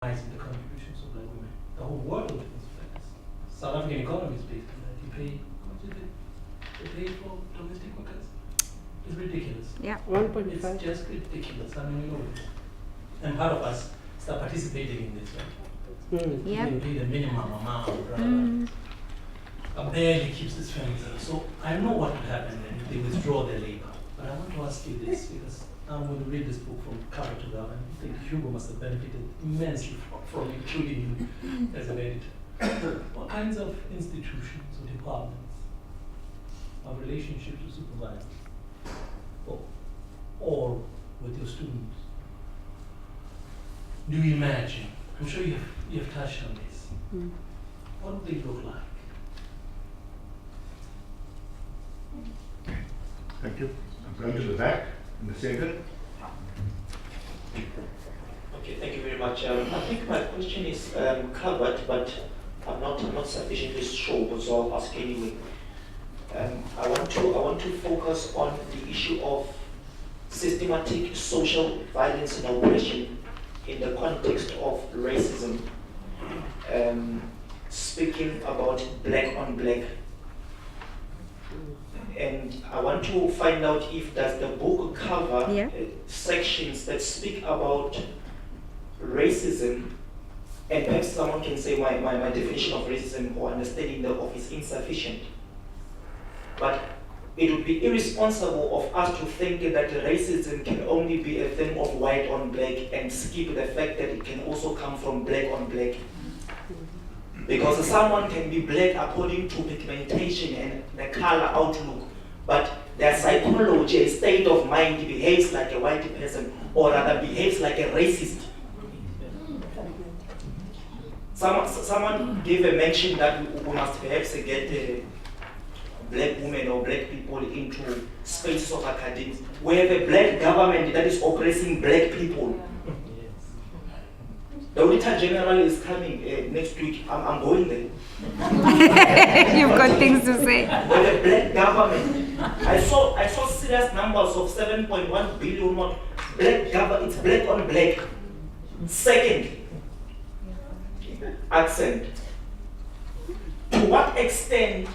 the contributions of black women. The whole world is feminist. South African economy is based on that. You pay, what is it? You pay for domestic workers. It's ridiculous. Yeah, 1.5. It's just ridiculous. I mean, we know it. And part of us start participating in this, right? Yeah. We pay the minimum amount, barely keeps this feminism. So I know what would happen then if they withdraw their labor. But I want to ask you this because I'm going to read this book from cover to cover, and I think Hugo must have benefited immensely from including you as an editor. What kinds of institutions or departments of relationships with supervisors or with your students do you imagine? I'm sure you have touched on this. What do they look like? Thank you. I'm going to the back in the center. Okay, thank you very much. I think my question is covered, but I'm not sufficiently sure, so I'll ask anyway. I want to focus on the issue of systematic social violence and oppression in the context of racism. Speaking about black on black. And I want to find out if does the book cover sections that speak about racism, and perhaps someone can say my definition of racism or understanding of is insufficient. But it would be irresponsible of us to think that racism can only be a thing of white on black and skip the fact that it can also come from black on black. Because someone can be black according to pigmentation and the color outlook, but their psychology and state of mind behaves like a white person, or rather behaves like a racist. Someone gave a mention that we must perhaps get black women or black people into spaces of academia. We have a black government that is oppressing black people. The Auditor General is coming next week. I'm going there. You've got things to say. With a black government, I saw serious numbers of 7.1 billion. Black government, it's black on black. Second, accent. To what extent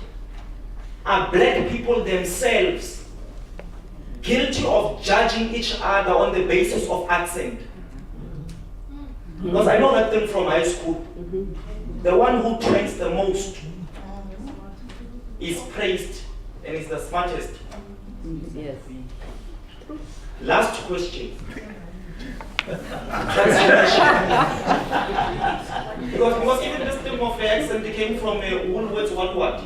are black people themselves guilty of judging each other on the basis of accent? Because I know that thing from high school. The one who trains the most is praised and is the smartest. Yes. Last question. because even this thing of accent came from Woolworths what? Well,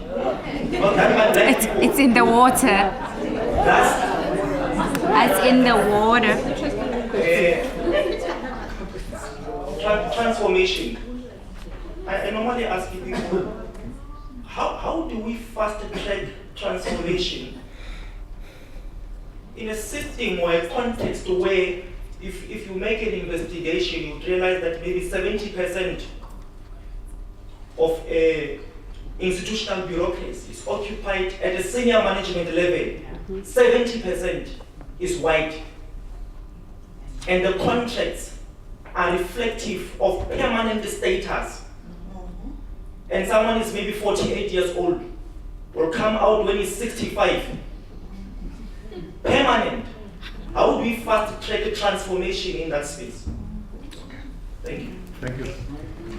It's in the water. It's in the water. Transformation. I normally ask people, how do we fast track transformation in a system or a context where if you make an investigation, you realize that maybe 70% of institutional bureaucracy is occupied at a senior management level. 70% is white. And the contracts are reflective of permanent status. And someone is maybe 48 years old, will come out when he's 65. Permanent. How do we fast track a transformation in that space? Thank you. Thank you.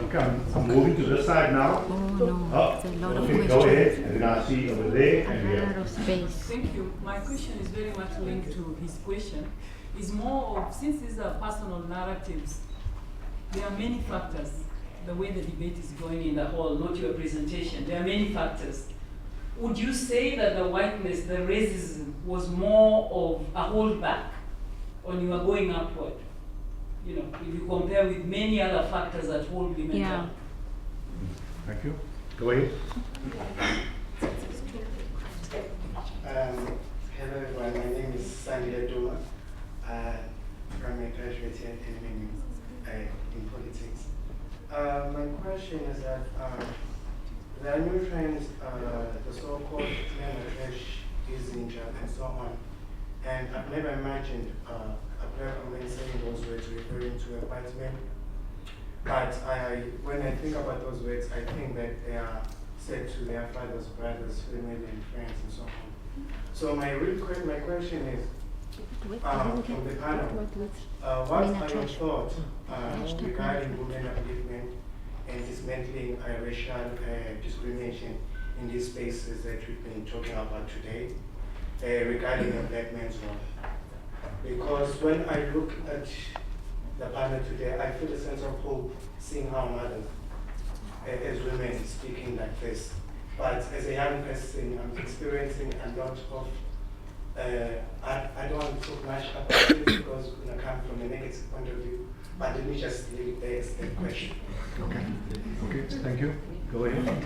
Okay, I'm moving to this side now. Oh no, there's a lot of Okay, questions. go ahead, and then I'll see over there and A lot here. of space. Thank you. My question is very much linked to his question. It's more of, since these are personal narratives, there are many factors. The way the debate is going in the hall, not your presentation, there are many factors. Would you say that the whiteness, the racism, was more of a holdback when you are going upward? You know, if you compare with many other factors that hold women down. Thank you. Go ahead. Hello everyone, my name is Sandile Duma. I'm a graduate here in politics. My question is that there are new trends, the so-called using and so on. And I've never imagined a black woman saying those words referring to a white man. But when I think about those words, I think that they are said to their fathers, brothers, family, and friends, and so on. So my question is, from the panel, what are your thoughts regarding women upliftment and dismantling racial discrimination in these spaces that we've been talking about today regarding the black man's role? Because when I look at the panel today, I feel a sense of hope seeing our mothers as women speaking like this. But as a young person, I'm experiencing a lot of, I don't want to talk much about it because it's going to come from a negative point of view, but let me just leave it there as a question. Okay, thank you. Go ahead.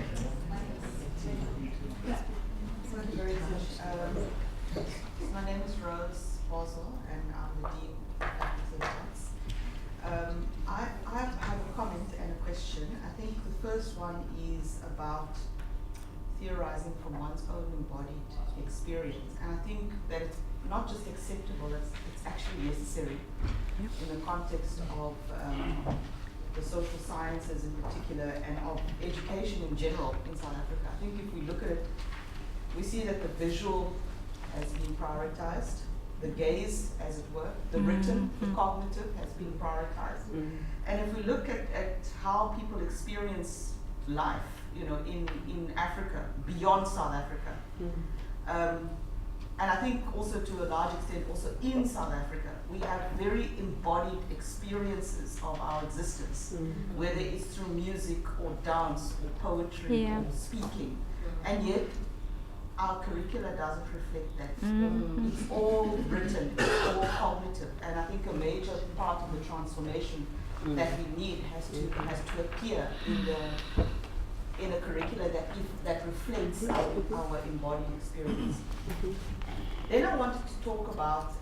Thank you very much. My name is Rose Boswell, and I'm the Dean of Faculty of Arts. I have a comment and a question. I think the first one is about theorizing from one's own embodied experience. And I think that it's not just acceptable, it's actually necessary in the context of the social sciences in particular and of education in general in South Africa. I think if we look at it, we see that the visual has been prioritized, the gaze, as it were, the written, the cognitive has been prioritized. And if we look at how people experience life, you know, in Africa, beyond South Africa, and I think also to a large extent also in South Africa, we have very embodied experiences of our existence, whether it's through music or dance or poetry or speaking, and yet our curricula doesn't reflect that. It's all written, it's all cognitive, and I think a major part of the transformation that we need has to appear in a curricula that reflects our embodied experience. Then I wanted to talk about,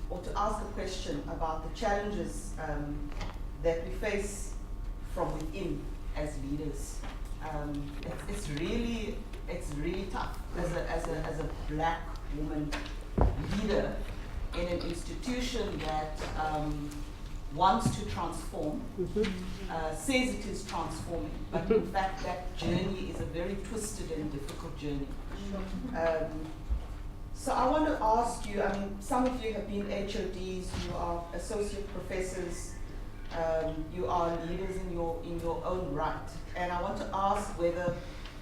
or to ask a question about the challenges that we face from within as leaders. It's really tough as a black woman leader in an institution that wants to transform, says it is transforming, but in fact that journey is a very twisted and difficult journey. So I want to ask you, I mean, some of you have been HODs, you are associate professors, you are leaders in your own right, and I want to ask whether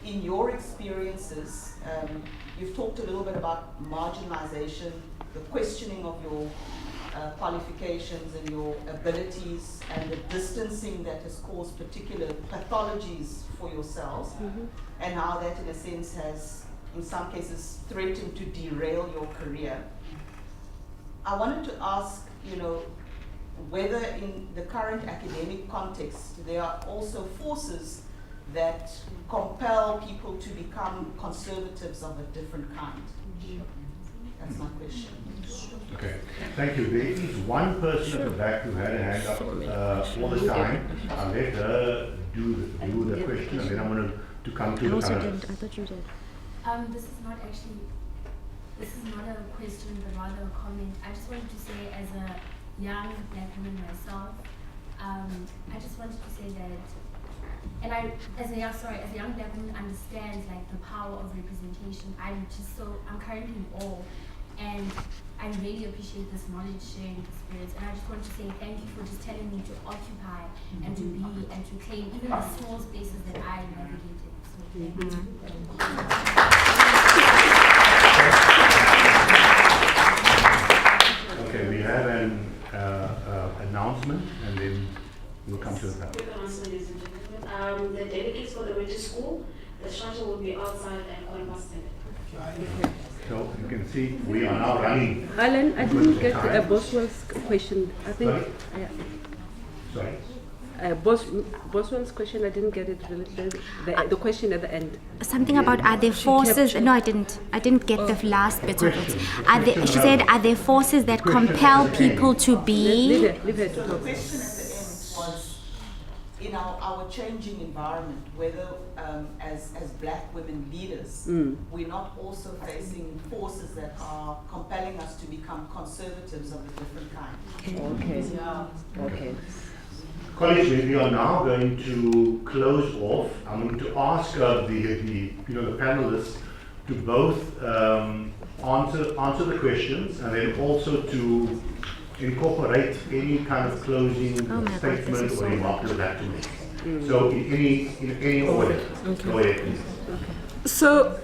in your experiences, you've talked a little bit about marginalization, the questioning of your qualifications and your abilities, and the distancing that has caused particular pathologies for yourselves, and how that in a sense has, in some cases, threatened to derail your career. I wanted to ask, you know, whether in the current academic context, there are also forces that compel people to become conservatives of a different kind. That's my question. Okay, thank you. There is one person at the back who had a hand up all the time. I'll let her do the question, and then I'm going to come to the panel. I thought you did. This is not a question, but rather a comment. I just wanted to say, as a young black woman myself, I just wanted to say that, and as a young black woman understands like the power of representation. I'm currently in awe, and I really appreciate this knowledge sharing experience. And I just want to say thank you for just telling me to occupy and to be and to claim even the small spaces that I navigated. So thank you. Okay, we have an announcement, and then we'll come to the panel. Quick announcement, ladies and gentlemen. The delegates for the winter school, the structure will be outside at 10:15. So you can see we are now running. Alan, I didn't get Boswell's question. I think. Sorry? Boswell's question, I didn't get it. The question at the end. Something about are there forces? No, I didn't. I didn't get the last bit of it. She said, are there forces that compel people to be? Leave her to talk. The question at the end was, in our changing environment, whether as black women leaders, we're not also facing forces that are compelling us to become conservatives of a different kind. Okay. Yeah. Okay. Colleagues, we are now going to close off. I'm going to ask the panelists to both answer the questions and then also to incorporate any kind of closing statement or remark you would like to make. So in any order. Okay. Go ahead, please. Okay. So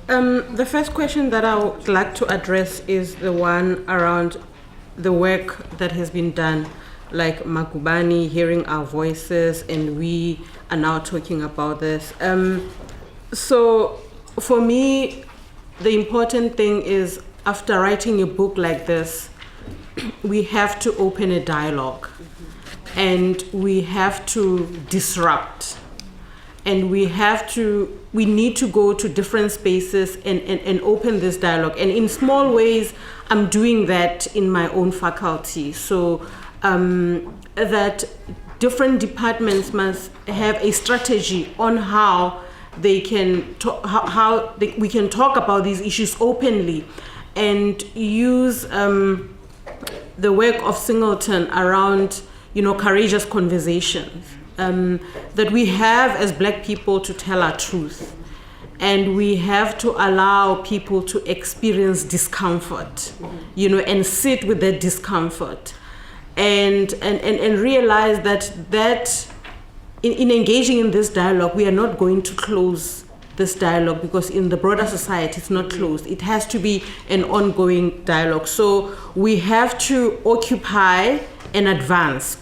the first question that I would like to address is the one around the work that has been done, like Magubani, hearing our voices, and we are now talking about this. So for me, the important thing is, after writing a book like this, we have to open a dialogue, and we have to disrupt, and we need to go to different spaces and open this dialogue. And in small ways, I'm doing that in my own faculty. So that different departments must have a strategy on how they can we can talk about these issues openly, and use the work of Singleton around, courageous conversations that we have as Black people to tell our truth, and we have to allow people to experience discomfort, and sit with that discomfort, and realize that in engaging in this dialogue, we are not going to close this dialogue, because in the broader society, it's not closed. It has to be an ongoing dialogue. So we have to occupy and advance.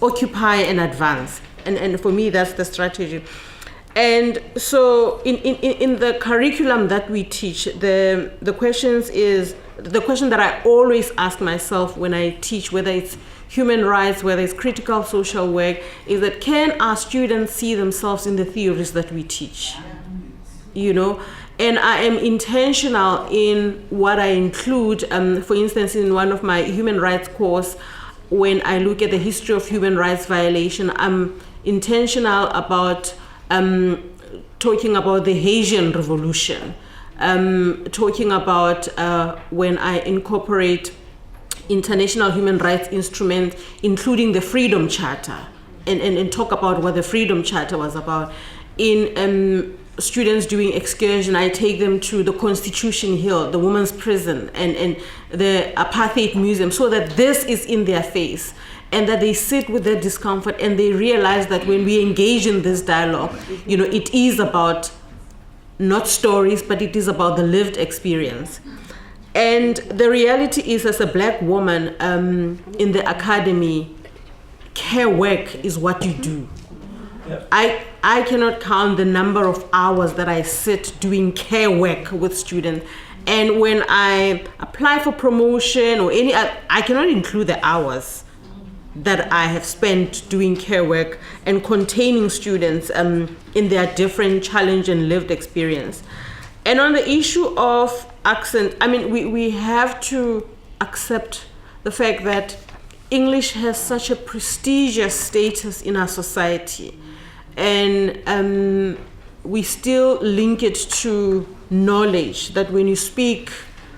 And for me, that's the strategy. And so in the curriculum that we teach, the question that I always ask myself when I teach, whether it's human rights, whether it's critical social work, is that can our students see themselves in the theories that we teach? And I am intentional in what I include. For instance, in one of my human rights course, when I look at the history of human rights violation, I'm intentional about talking about the Haitian Revolution, talking about when I incorporate international human rights instruments, including the Freedom Charter, and talk about what the Freedom Charter was about. In students doing excursion, I take them to the Constitution Hill, the women's prison, and the Apartheid Museum, so that this is in their face, and that they sit with their discomfort, and they realize that when we engage in this dialogue, it is about not stories, but it is about the lived experience. And the reality is, as a Black woman in the academy, care work is what you do. Yep. I cannot count the number of hours that I sit doing care work with students. And when I apply for promotion or I cannot include the hours that I have spent doing care work and containing students in their different challenge and lived experience. And on the issue of accent, we have to accept the fact that English has such a prestigious status in our society. And we still link it to knowledge, that when you speak,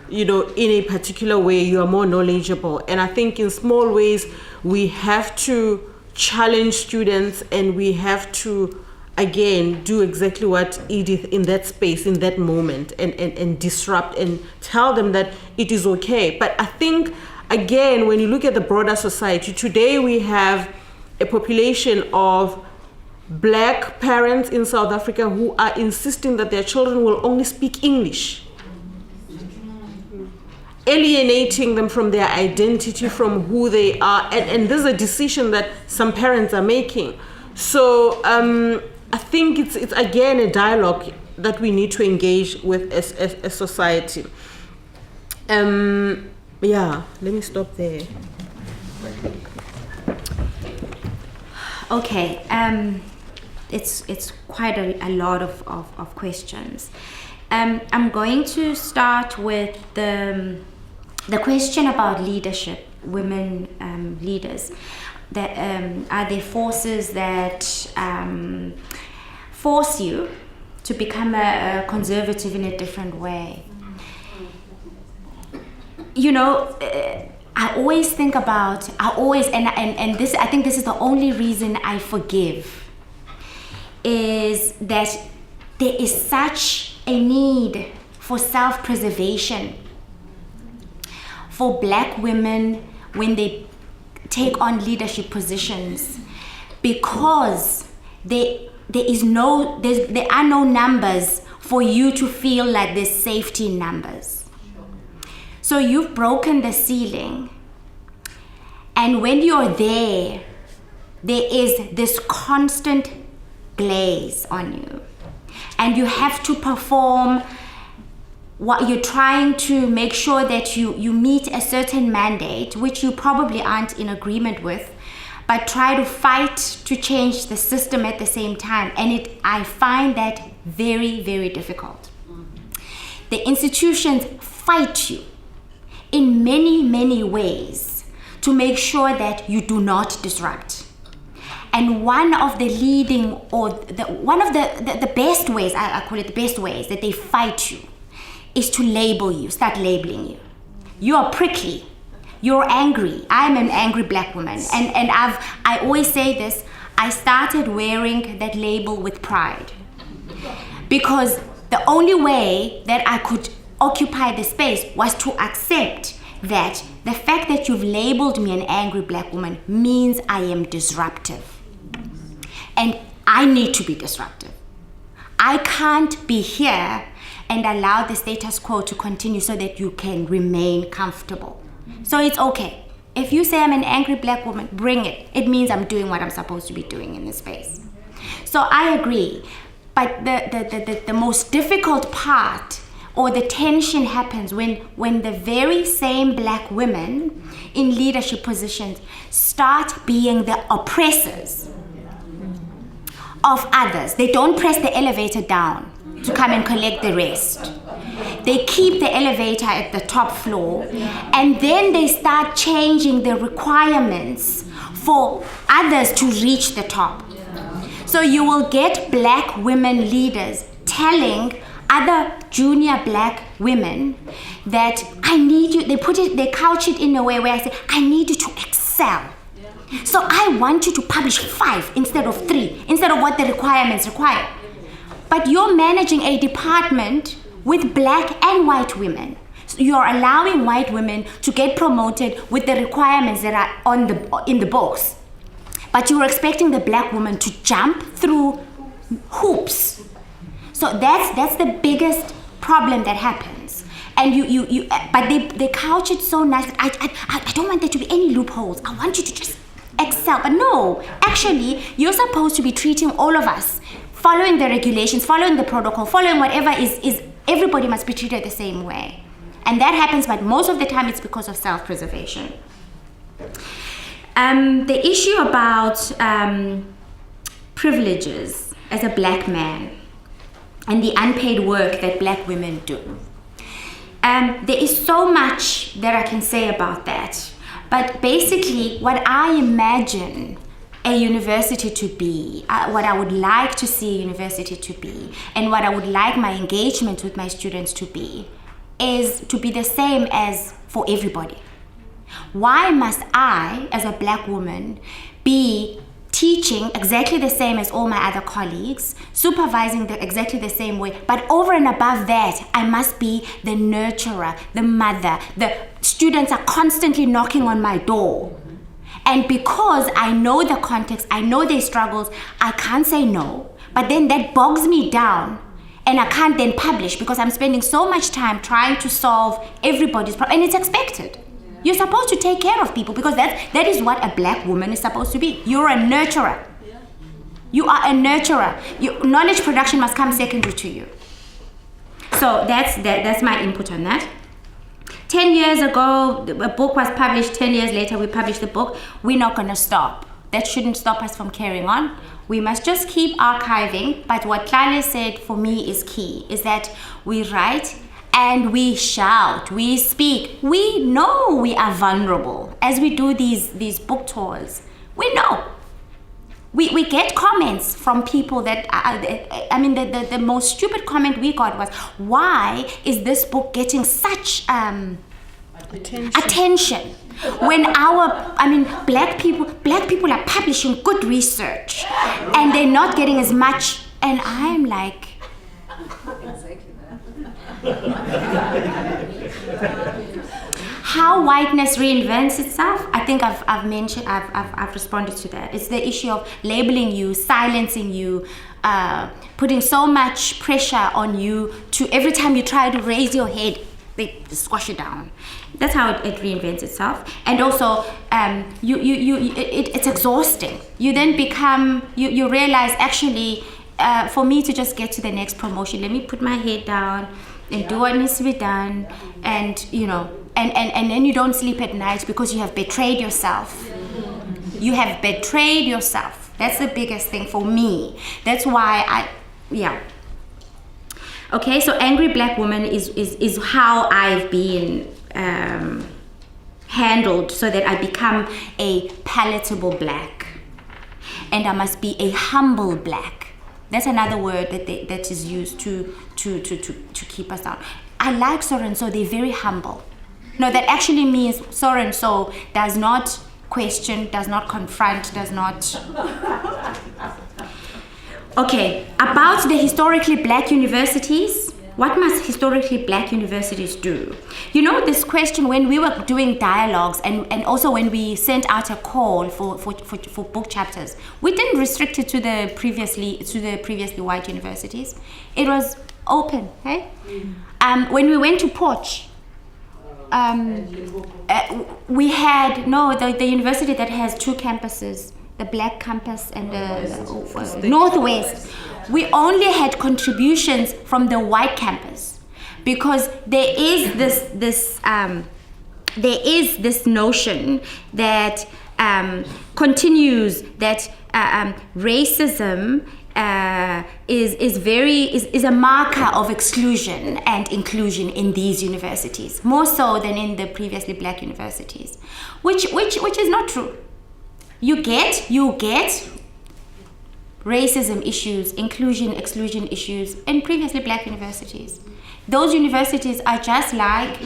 in a particular way, you are more knowledgeable. And I think in small ways, we have to challenge students, and we have to, again, do exactly what Edith in that space, in that moment, and disrupt and tell them that it is okay. But I think, again, when you look at the broader society, today we have a population of Black parents in South Africa who are insisting that their children will only speak English, alienating them from their identity, from who they are. And this is a decision that some parents are making. So I think it's again a dialogue that we need to engage with as a society. Let me stop there. Okay, it's quite a lot of questions. I'm going to start with the question about leadership, women leaders. That are there forces that force you to become a conservative in a different way? I always think about, and this, I think this is the only reason I forgive, is that there is such a need for self-preservation for Black women when they take on leadership positions, because there are no numbers for you to feel like there's safety in numbers. So you've broken the ceiling, and when you're there is this constant glaze on you, and you have to perform what you're trying to make sure that you meet a certain mandate, which you probably aren't in agreement with, but try to fight to change the system at the same time. And I find that very, very difficult. The institutions fight you in many, many ways to make sure that you do not disrupt. And one of the leading, or one of the best ways, I call it the best ways that they fight you, is to label you, start labeling you. You are prickly, you're angry. I'm an angry Black woman. And I always say this, I started wearing that label with pride. Because the only way that I could occupy the space was to accept that the fact that you've labeled me an angry Black woman means I am disruptive. And I need to be disruptive. I can't be here and allow the status quo to continue so that you can remain comfortable. So it's okay. If you say I'm an angry Black woman, bring it. It means I'm doing what I'm supposed to be doing in this space. So I agree. But the most difficult part, or the tension, happens when the very same Black women in leadership positions start being the oppressors of others. They don't press the elevator down to come and collect the rest. They keep the elevator at the top floor, and then they start changing the requirements for others to reach the top. So you will get Black women leaders telling other junior Black women that I need you, they couch it in a way where I say, I need you to excel. So I want you to publish 5 instead of 3, instead of what the requirements require. But you're managing a department with Black and white women. So you're allowing white women to get promoted with the requirements that are in the books. But you're expecting the Black woman to jump through hoops. So that's the biggest problem that happens. And but they couch it so nice. I don't want there to be any loopholes. I want you to just excel. But no, actually, you're supposed to be treating all of us, following the regulations, following the protocol, following whatever is everybody must be treated the same way. And that happens, but most of the time it's because of self-preservation. The issue about privileges as a Black man and the unpaid work that Black women do. There is so much that I can say about that. But basically, what I imagine a university to be, what I would like to see a university to be, and what I would like my engagement with my students to be, is to be the same as for everybody. Why must I, as a Black woman, be teaching exactly the same as all my other colleagues, supervising exactly the same way, but over and above that, I must be the nurturer, the mother. The students are constantly knocking on my door. And because I know the context, I know their struggles, I can't say no, but then that bogs me down, and I can't then publish because I'm spending so much time trying to solve everybody's problem, and it's expected. You're supposed to take care of people because that is what a Black woman is supposed to be. You're a nurturer. You are a nurturer. Knowledge production must come secondary to you. So that's my input on that. 10 years ago, a book was published. 10 years later, we published the book. We're not going to stop. That shouldn't stop us from carrying on. We must just keep archiving. But what Tlale said for me is key, is that we write and we shout, we speak. We know we are vulnerable as we do these book tours. We know. We get comments from people that, the most stupid comment we got was, why is this book getting such Attention. When black people are publishing good research and they're not getting as much, and I'm like, how whiteness reinvents itself. I think I've responded to that. It's the issue of labeling you, silencing you, putting so much pressure on you to every time you try to raise your head, they squash it down. That's how it reinvents itself. And also, it's exhausting. You then become, you realize, actually, for me to just get to the next promotion, let me put my head down and do what needs to be done, and and then you don't sleep at night because you have betrayed yourself. You have betrayed yourself. That's the biggest thing for me. That's why Okay, so angry black woman is how I've been handled, so that I become a palatable black, and I must be a humble black. That's another word that is used to keep us down. I like so and so, they're very humble. No, that actually means so and so does not question, does not confront, does not. Okay, about the historically black universities. What must historically black universities do? You know, this question, when we were doing dialogues and also when we sent out a call for book chapters, we didn't restrict it to the previously white universities. It was open, hey? When we went to Poch, we had, the university that has two campuses, the black campus and the Northwest. We only had contributions from the white campus, because there is this notion that continues that racism is a marker of exclusion and inclusion in these universities, more so than in the previously black universities, which is not true. You get racism issues, inclusion, exclusion issues in previously black universities. Those universities are just like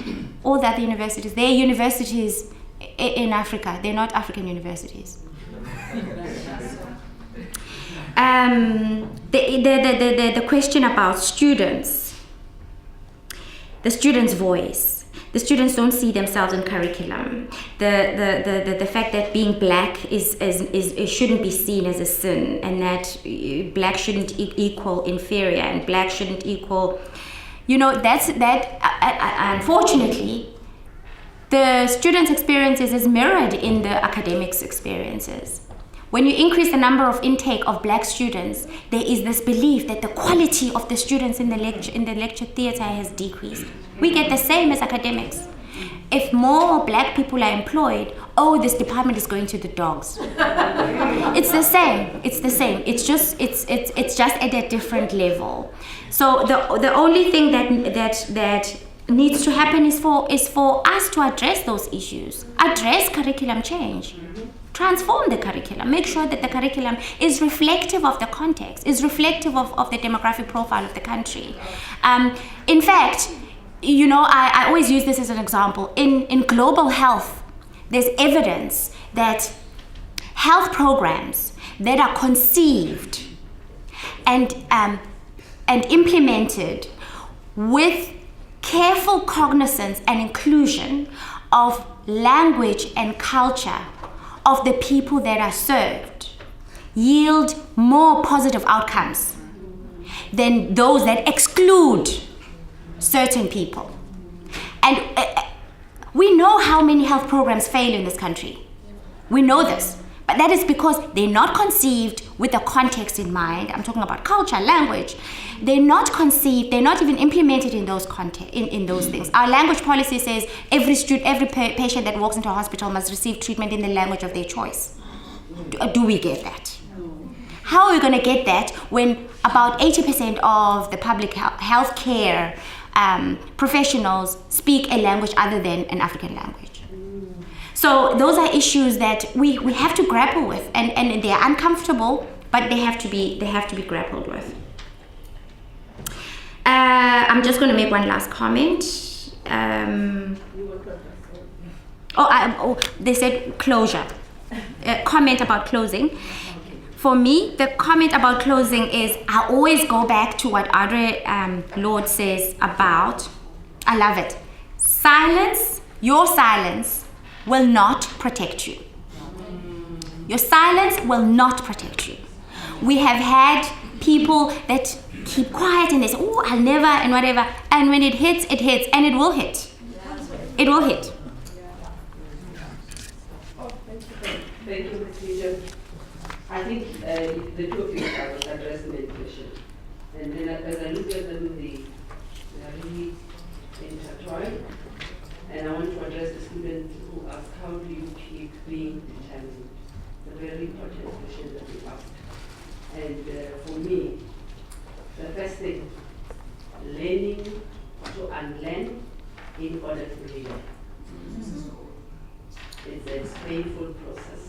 all the other universities. They're universities in Africa. They're not African universities. The question about students, the students' voice. The students don't see themselves in curriculum. The fact that being black it shouldn't be seen as a sin, and that black shouldn't equal inferior, and black shouldn't equal, unfortunately, the students' experiences is mirrored in the academics' experiences. When you increase the number of intake of black students, there is this belief that the quality of the students in the lecture theatre has decreased. We get the same as academics. If more black people are employed, this department is going to the dogs. It's the same. It's the same. It's just at a different level. So the only thing that needs to happen is for us to address those issues. Address curriculum change. Transform the curriculum. Make sure that the curriculum is reflective of the context, is reflective of the demographic profile of the country. In fact, I always use this as an example. In global health, there's evidence that health programs that are conceived and implemented with careful cognizance and inclusion of language and culture of the people that are served yield more positive outcomes than those that exclude certain people. And we know how many health programs fail in this country. We know this. But that is because they're not conceived with the context in mind. I'm talking about culture, language. They're not conceived, they're not even implemented in those in those things. Our language policy says every patient that walks into a hospital must receive treatment in the language of their choice. Do we get that? How are we going to get that when about 80% of the public health care professionals speak a language other than an African language? So those are issues that we have to grapple with, and they are uncomfortable, but they have to be grappled with. I'm just going to make one last comment. They said closure. Comment about closing. For me, the comment about closing is I always go back to what Audre Lorde says about, I love it. Silence, your silence will not protect you. Your silence will not protect you. We have had people that keep quiet and they say, oh, I'll never, and whatever. And when it hits, and it will hit. It will hit. Thank you, Katja. I think the two of you have addressed the question. And then as I look at them, they are really intertwined. And I want to address the student who asked, how do you keep being determined? It's a very important question that you asked. And for me, the first thing, learning to unlearn in order to relearn. It's a painful process.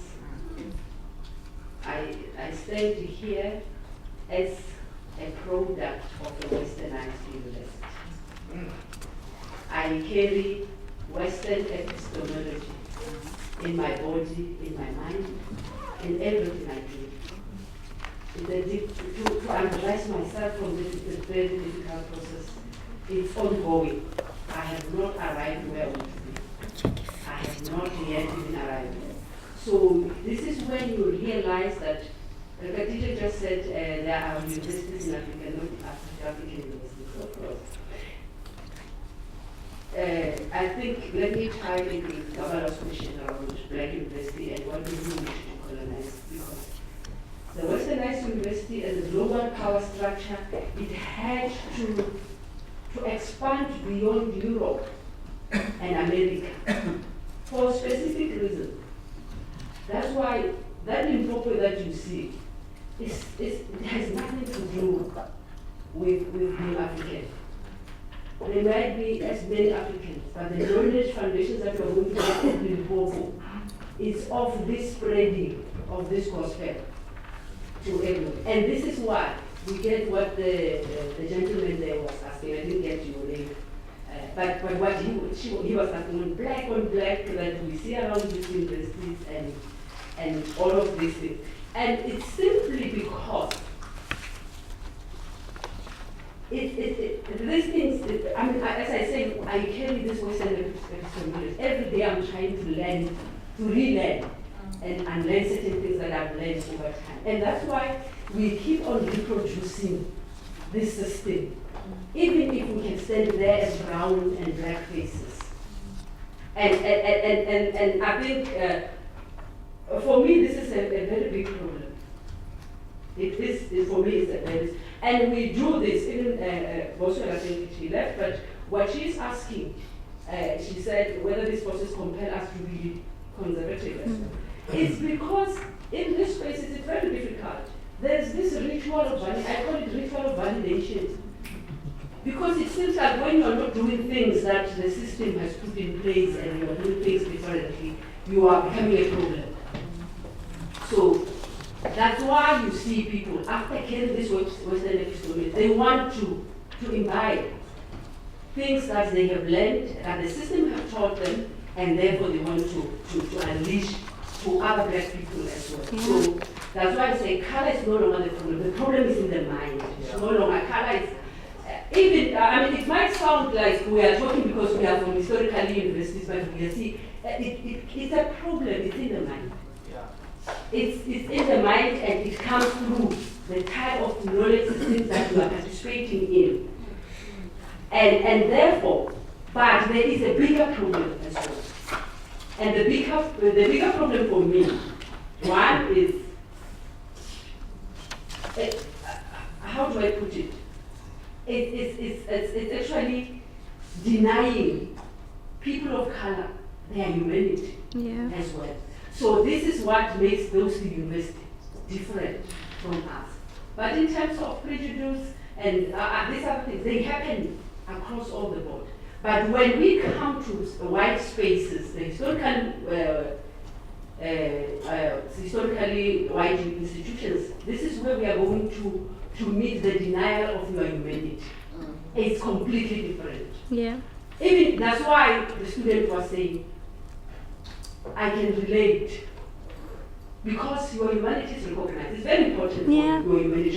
I stand here as a product of the westernized university. I carry Western epistemology in my body, in my mind, in everything I do. To undress myself from this is a very difficult process. It's ongoing. I have not arrived where I want to be. I have not yet even arrived. So this is when you realize that, like the teacher just said, there are universities in Africa, not African universities, of course. I think, let me try maybe Gabala's question around Black University and what we do to colonize, because the westernized university as a global power structure, it had to expand beyond Europe and America for a specific reason. That's why that Limpopo that you see, it has nothing to do with being African. There might be as many Africans, but the knowledge foundations that we're going to get in Limpopo is of this spreading of this gospel to everyone. And this is why we get what the gentleman there was asking. I didn't get your name. But what he was asking on black that we see around these universities and all of these things. And it's simply because these things, I mean, as I say, I carry this Western epistemology. Every day I'm trying to learn, to relearn, and unlearn certain things that I've learned over time. And that's why we keep on reproducing this system, even if we can stand there as brown and black faces. And I think, for me, this is a very big problem. For me, it's a very, and we do this, even Paswana, I think she left, but what she's asking, she said whether this process compel us to be conservative. It's because in this space it's very difficult. There's this ritual of I call it ritual of validation. Because it seems like when you're not doing things that the system has put in place and you're doing things differently, you are becoming a problem. So that's why you see people, after carrying this Western epistemology, they want to imbibe things that they have learned, that the system have taught them, and therefore they want to unleash to other black people as well. Yeah. So that's why I say color is no longer the problem. The problem is in the mind. It's no longer color. Is, even, I mean, it might sound like we are talking because we are from historical universities, but we see it's a problem. It's in the mind. It's in the mind, and it comes through the type of knowledge systems that you are participating in. And therefore, but there is a bigger problem as well. And the bigger problem for me, one is, how do I put it? It's actually denying people of color their humanity as well. So this is what makes those universities different from us. But in terms of prejudice and these other things, they happen across all the board. But when we come to white spaces, the historically white institutions, this is where we are going to meet the denial of your humanity. It's completely different. Yeah. Even that's why the student was saying, I can relate. Because your humanity is recognized. It's very important Yeah. for your humanity